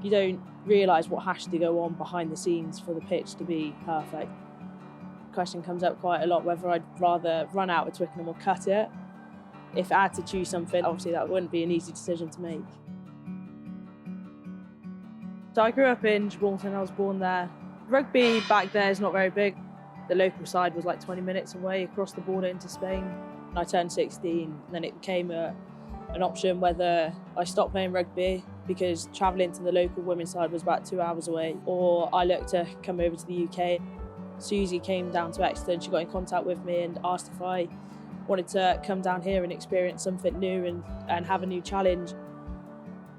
You don't realise what has to go on behind the scenes for the pitch to be perfect. The question comes up quite a lot whether I'd rather run out of Twickenham or cut it. If I had to choose something, obviously that wouldn't be an easy decision to make. So I grew up in Gibraltar and I was born there. Rugby back there is not very big. The local side was like 20 minutes away across the border into Spain. I turned 16 and then it became an option whether I stopped playing rugby because travelling to the local women's side was about 2 hours away, or I looked to come over to the UK. Susie came down to Exeter and she got in contact with me and asked if I wanted to come down here and experience something new and have a new challenge.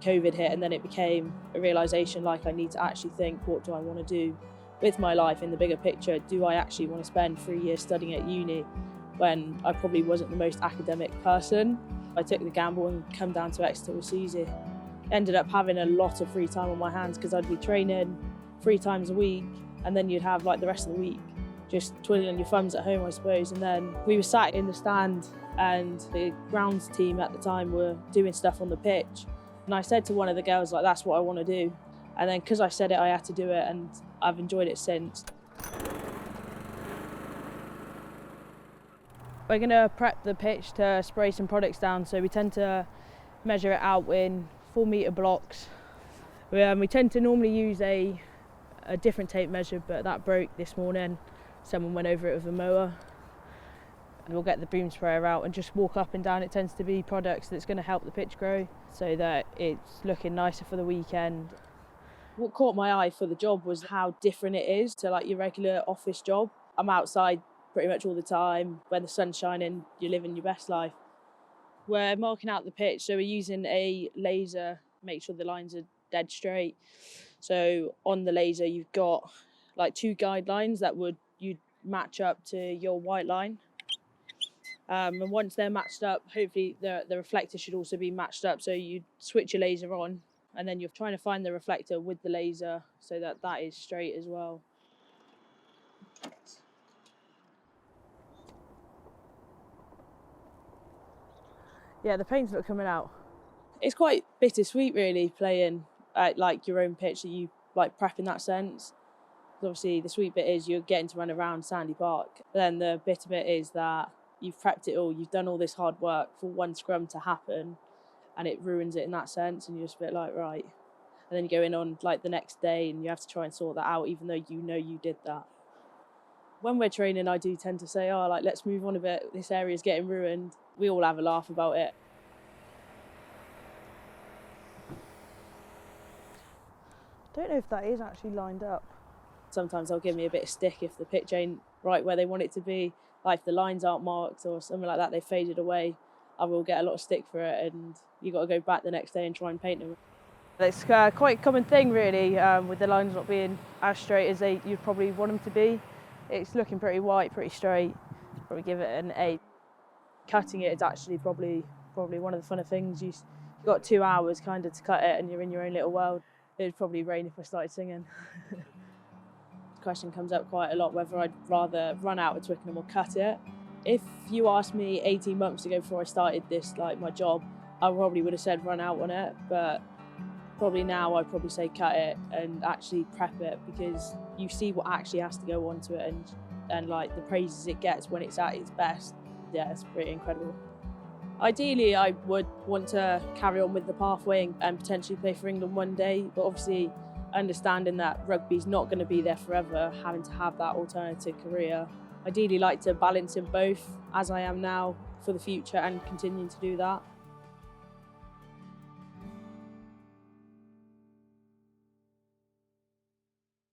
COVID hit and then it became a realisation like I need to actually think, what do I want to do with my life in the bigger picture? Do I actually want to spend 3 years studying at uni when I probably wasn't the most academic person? I took the gamble and come down to Exeter with Susie. Ended up having a lot of free time on my hands because I'd be training 3 times a week and then you'd have like the rest of the week just twiddling your thumbs at home, I suppose. And then we were sat in the stand and the grounds team at the time were doing stuff on the pitch. And I said to one of the girls, like, that's what I want to do. And then because I said it, I had to do it and I've enjoyed it since. We're going to prep the pitch to spray some products down, so we tend to measure it out in 4-metre blocks. We tend to normally use a different tape measure, but that broke this morning. Someone went over it with a mower. And we'll get the boom sprayer out and just walk up and down. It tends to be products that's going to help the pitch grow so that it's looking nicer for the weekend. What caught my eye for the job was how different it is to like your regular office job. I'm outside pretty much all the time. When the sun's shining, you're living your best life. We're marking out the pitch, so we're using a laser, make sure the lines are dead straight. So on the laser, you've got like 2 guidelines that you'd match up to your white line. And once they're matched up, hopefully the reflector should also be matched up. So you switch your laser on and then you're trying to find the reflector with the laser so that that is straight as well. Yeah, the paint's not coming out. It's quite bittersweet really playing at like your own pitch that you like prep in that sense. Obviously the sweet bit is you're getting to run around Sandy Park. Then the bitter bit is that you've prepped it all, you've done all this hard work for one scrum to happen and it ruins it in that sense and you're just a bit like, right. And then you go in on like the next day and you have to try and sort that out even though you know you did that. When we're training, I do tend to say, oh, like, let's move on a bit, this area's getting ruined. We all have a laugh about it. I don't know if that is actually lined up. Sometimes they'll give me a bit of stick if the pitch ain't right where they want it to be. Like if the lines aren't marked or something like that, they faded away, I will get a lot of stick for it and you've got to go back the next day and try and paint them. It's quite a common thing really, with the lines not being as straight as you'd probably want them to be. It's looking pretty white, pretty straight, probably give it an 8. Cutting it is actually probably one of the funner things. You've got 2 hours kind of to cut it and you're in your own little world. It'd probably rain if I started singing. The question comes up quite a lot whether I'd rather run out of Twickenham or cut it. If you asked me 18 months ago before I started this, like my job, I probably would have said run out on it, but probably now I'd probably say cut it and actually prep it because you see what actually has to go onto it and like the praises it gets when it's at its best. Yeah, it's pretty incredible. Ideally, I would want to carry on with the pathway and potentially play for England one day, but obviously understanding that rugby's not going to be there forever, having to have that alternative career. Ideally like to balance in both as I am now for the future and continuing to do that.